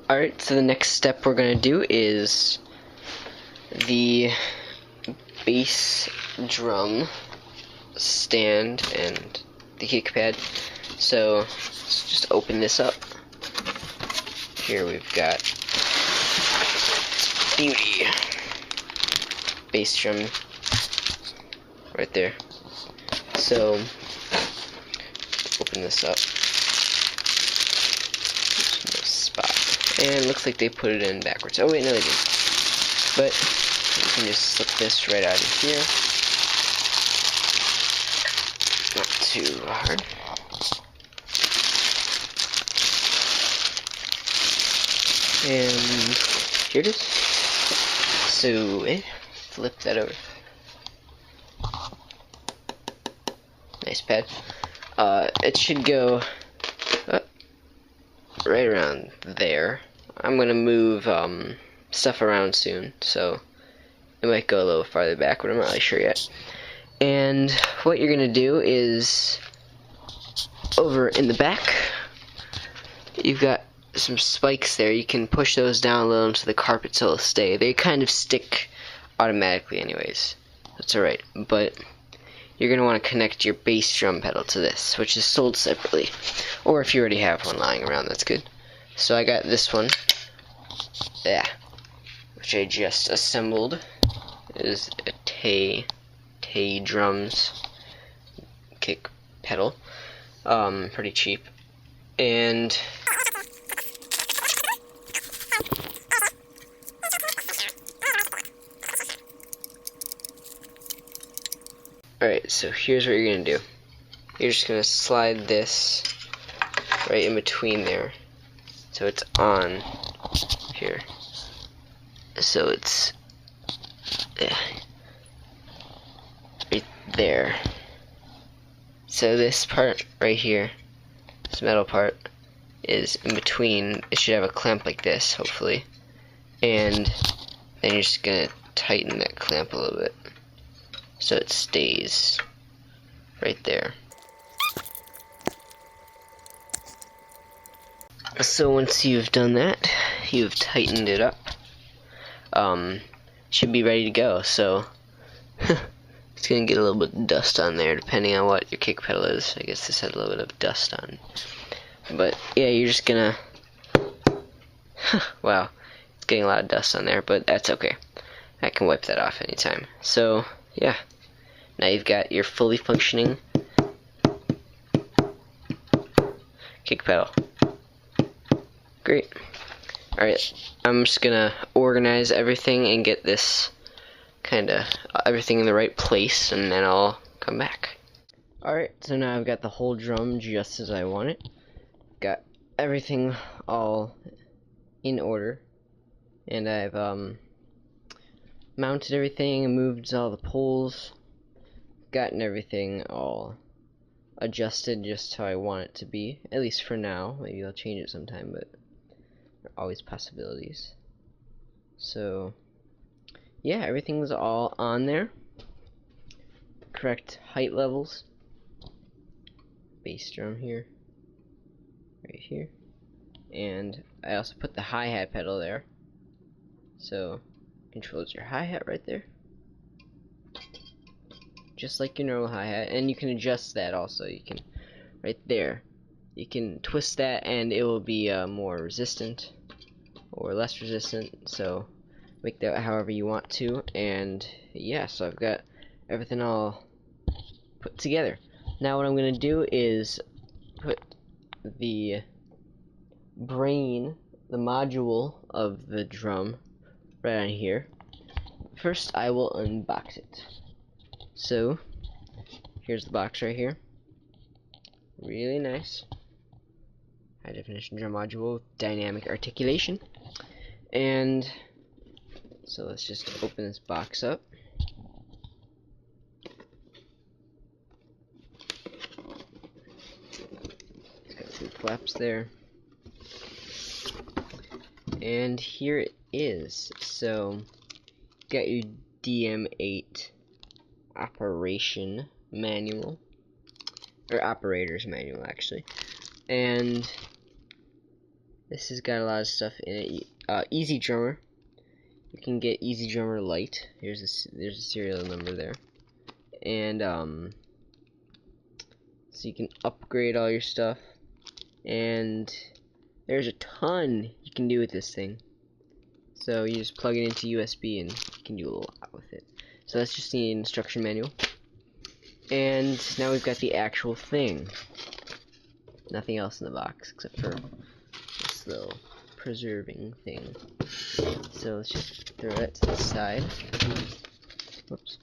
Alright, so the next step we're going to do is the bass drum stand and the kick pad. So let's just open this up. Here we've got beauty bass drum right there. So open this up. And it looks like they put it in backwards. Oh wait, no they didn't. But you can just slip this right out of here. Not too hard. And here it is. So flip that over. Nice pad. It should go right around there. I'm gonna move stuff around soon, so it might go a little farther back, but I'm not really sure yet. And what you're gonna do is over in the back, you've got some spikes there. You can push those down a little into the carpet so they'll stay. They kind of stick automatically anyways. That's alright, but you're going to want to connect your bass drum pedal to this, which is sold separately. Or if you already have one lying around, that's good. So I got this one, which I just assembled. It is a Tay Drums kick pedal. Pretty cheap. And alright, so here's what you're going to do. You're just going to slide this right in between there. So it's on here. So it's right there. So this part right here, this metal part, is in between. It should have a clamp like this, hopefully. And then you're just going to tighten that clamp a little bit so it stays right there. So once you've done that, you've tightened it up, should be ready to go. So it's gonna get a little bit of dust on there depending on what your kick pedal is. I guess this had a little bit of dust on, but yeah, you're just gonna wow, it's getting a lot of dust on there, but that's okay. I can wipe that off anytime. So yeah, now you've got your fully functioning kick pedal. Great. Alright, I'm just gonna organize everything and get this everything in the right place, and then I'll come back. Alright, so now I've got the whole drum just as I want it. Got everything all in order, and I've mounted everything and moved all the poles, gotten everything all adjusted just how I want it to be, at least for now. Maybe I'll change it sometime, but there are always possibilities. So yeah, everything's all on there. Correct height levels. Bass drum here, right here, and I also put the hi-hat pedal there, so controls your hi-hat right there, just like your normal hi-hat. And you can adjust that also. You can, right there, you can twist that and it will be more resistant or less resistant, so make that however you want to. And yeah, so I've got everything all put together. Now what I'm going to do is put the brain, the module of the drum, right on here. First I will unbox it. So here's the box right here. Really nice. High definition drum module with dynamic articulation. And so let's just open this box up. It's got two flaps there. And here it is. So got your DM8 operation manual, or operator's manual actually, and This has got a lot of stuff in it. Easy Drummer. You can get Easy Drummer Lite. There's a serial number there. And so you can upgrade all your stuff. And there's a ton you can do with this thing. So you just plug it into USB and you can do a lot with it. So that's just the instruction manual. And now we've got the actual thing. Nothing else in the box except for this little preserving thing. So let's just throw that to the side. Whoops.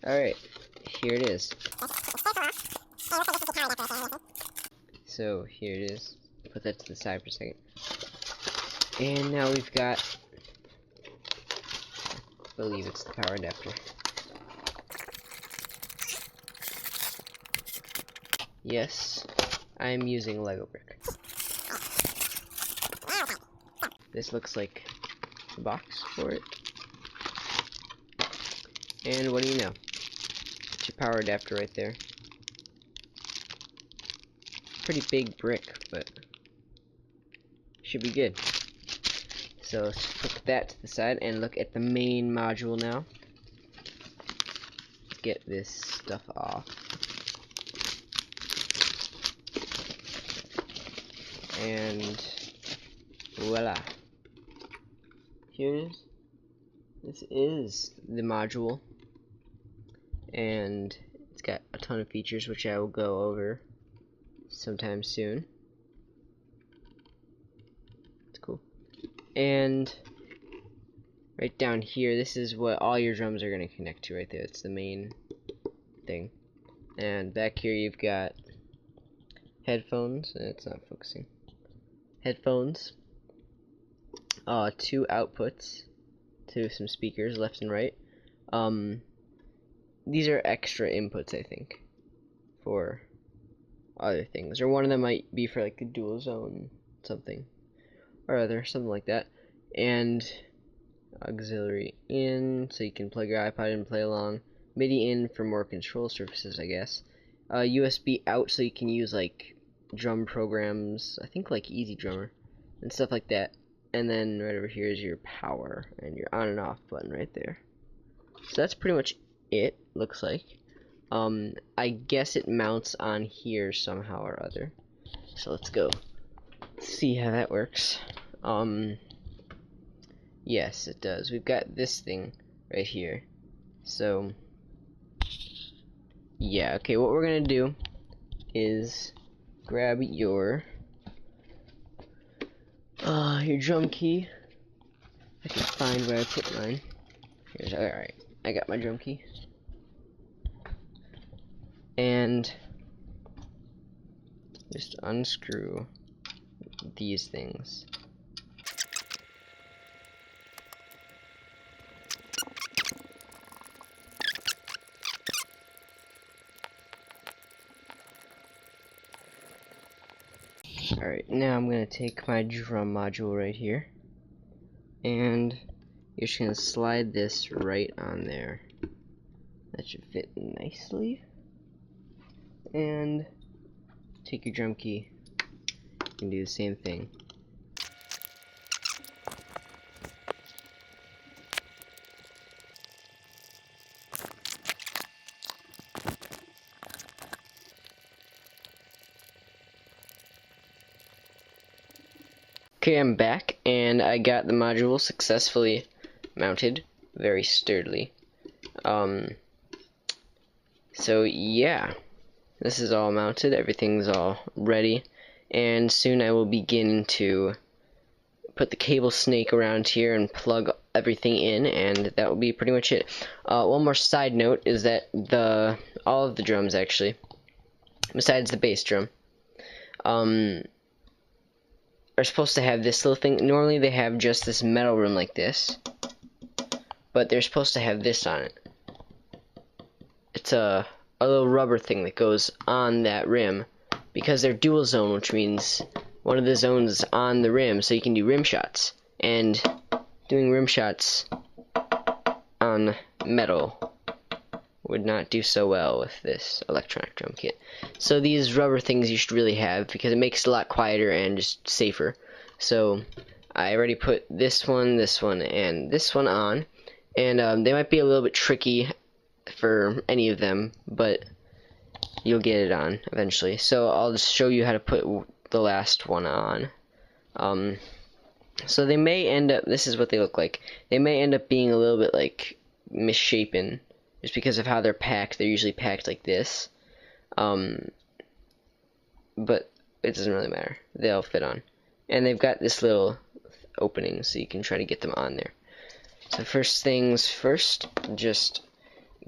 Alright, here it is. So here it is. Put that to the side for a second. And now we've got, I believe it's the power adapter. Yes, I'm using Lego brick. This looks like the box for it. And what do you know? It's your power adapter right there. Pretty big brick, but should be good. So let's put that to the side and look at the main module now. Get this stuff off. And voila. Here it is. This is the module. And it's got a ton of features which I will go over sometime soon. It's cool. And right down here, this is what all your drums are going to connect to right there. It's the main thing. And back here you've got headphones. It's not focusing. Headphones. 2 outputs to some speakers left and right. These are extra inputs, I think, for other things. Or one of them might be for like a dual zone something or other, something like that. And auxiliary in, so you can plug your iPod in and play along. MIDI in for more control surfaces, I guess. USB out, so you can use like drum programs, I think like Easy Drummer and stuff like that. And then right over here is your power and your on and off button right there. So that's pretty much it, looks like. I guess it mounts on here somehow or other. So let's go see how that works. Yes, it does. We've got this thing right here. So yeah, okay, what we're gonna do is grab your drum key. I can find where I put mine. Here's, alright, I got my drum key. And just unscrew these things. Alright, now I'm going to take my drum module right here, and you're just going to slide this right on there. That should fit nicely. And take your drum key and do the same thing. Okay, I'm back, and I got the module successfully mounted, very sturdily. So yeah, this is all mounted, everything's all ready, and soon I will begin to put the cable snake around here and plug everything in, and that will be pretty much it. One more side note is that all of the drums, actually, besides the bass drum, are supposed to have this little thing. Normally they have just this metal rim like this, but they're supposed to have this on it. It's a little rubber thing that goes on that rim, because they're dual zone, which means one of the zones is on the rim, so you can do rim shots. And doing rim shots on metal would not do so well with this electronic drum kit. So these rubber things you should really have, because it makes it a lot quieter and just safer. So I already put this one, and this one on, and they might be a little bit tricky for any of them, but you'll get it on eventually. So I'll just show you how to put the last one on. So they may end up, this is what they look like. They may end up being a little bit like misshapen, just because of how they're packed. They're usually packed like this. But it doesn't really matter. They'll fit on. And they've got this little opening, so you can try to get them on there. So first things first, just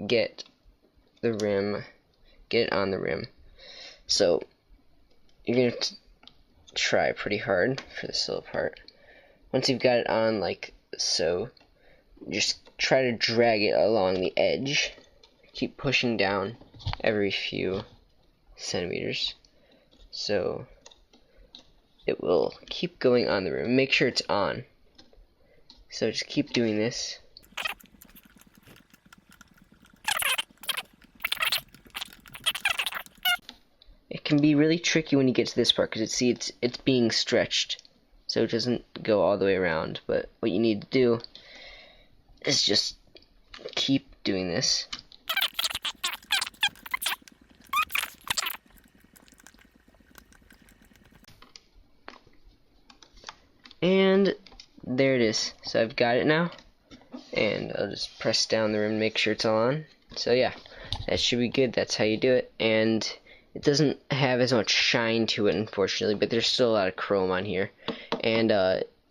get the rim, get it on the rim. So you're going to try pretty hard for this little part. Once you've got it on like so, just try to drag it along the edge. Keep pushing down every few centimeters, so it will keep going on the rim. Make sure it's on. So just keep doing this. It can be really tricky when you get to this part, because it's being stretched, so it doesn't go all the way around. But what you need to do is just keep doing this. And there it is. So I've got it now, and I'll just press down the rim and make sure it's all on. So yeah, that should be good. That's how you do it. And it doesn't have as much shine to it, unfortunately, but there's still a lot of chrome on here, and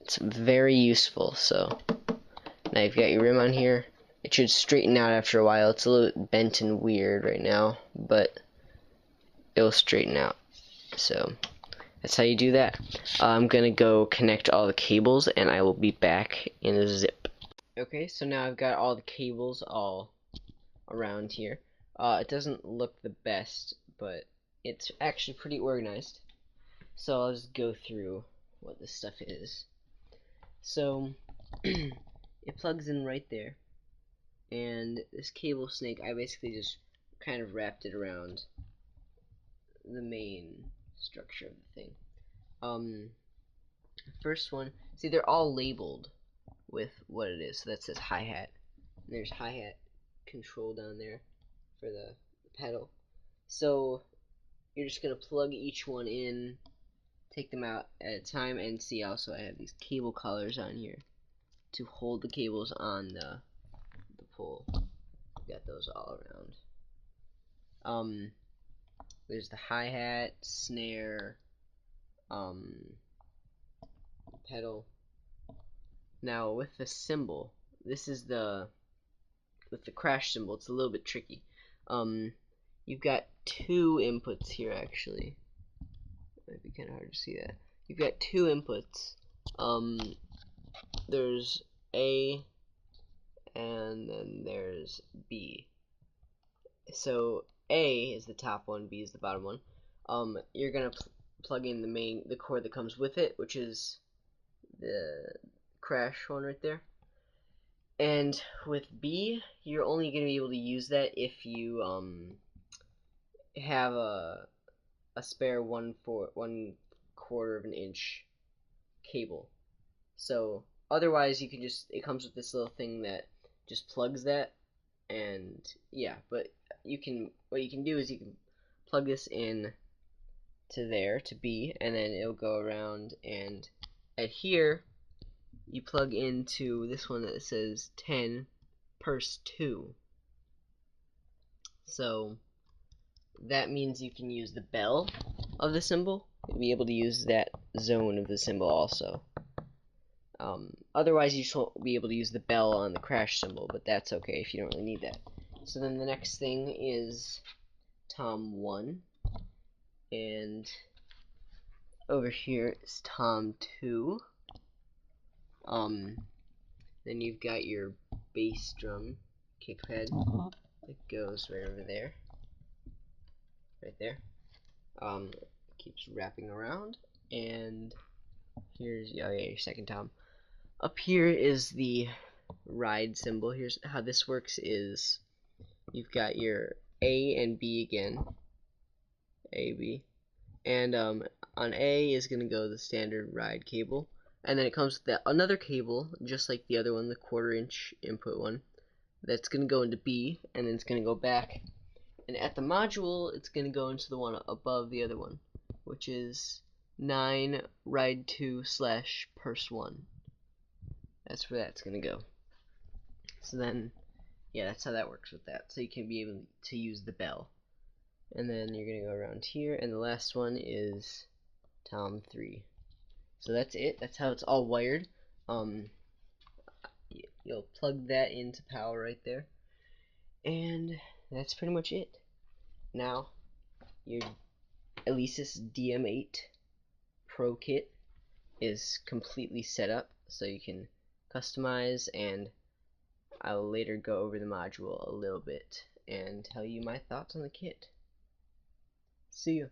it's very useful. So now you've got your rim on here. It should straighten out after a while. It's a little bent and weird right now, but it'll straighten out. So that's how you do that. I'm gonna go connect all the cables, and I will be back in a zip. Okay, so now I've got all the cables all around here. It doesn't look the best, but it's actually pretty organized. So I'll just go through what this stuff is. So it plugs in right there, and this cable snake, I basically just kind of wrapped it around the main structure of the thing. First one, see, they're all labeled with what it is. So that says hi-hat. There's hi-hat control down there for the pedal. So you're just gonna plug each one in, take them out at a time, and see, also I have these cable collars on here to hold the cables on the pole. Got those all around. There's the hi-hat, snare, pedal. Now with the cymbal, this is with the crash cymbal, it's a little bit tricky. You've got two inputs here, actually. It might be kind of hard to see that. You've got two inputs. There's A, and then there's B. So A is the top one, B is the bottom one. You're gonna plug in the cord that comes with it, which is the crash one right there. And with B, you're only gonna be able to use that if you have a spare 1/4 of an inch cable. So otherwise, you can just, it comes with this little thing that just plugs that, and yeah. But what you can do is you can plug this in to there, to B, and then it'll go around, and at here you plug into this one that says 10 pers 2. So that means you can use the bell of the cymbal. You'll be able to use that zone of the cymbal also. Otherwise, you just won't be able to use the bell on the crash cymbal, but that's okay if you don't really need that. So then the next thing is tom 1, and over here is tom 2. Then you've got your bass drum kick pad that goes right over there. Right there. It keeps wrapping around, and here's your second tom. Up here is the ride cymbal. Here's how this works: is you've got your A and B again, A, B, and on A is going to go the standard ride cable, and then it comes with another cable, just like the other one, the 1/4 inch input one, that's going to go into B, and then it's going to go back, and at the module it's going to go into the one above the other one, which is 9 ride 2/purse 1. That's where that's going to go. So then, yeah, that's how that works with that. So you can be able to use the bell. And then you're going to go around here, and the last one is Tom 3. So that's it. That's how it's all wired. You'll plug that into power right there. And that's pretty much it. Now, your Alesis DM8 Pro kit is completely set up, so you can customize, and I'll later go over the module a little bit and tell you my thoughts on the kit. See you.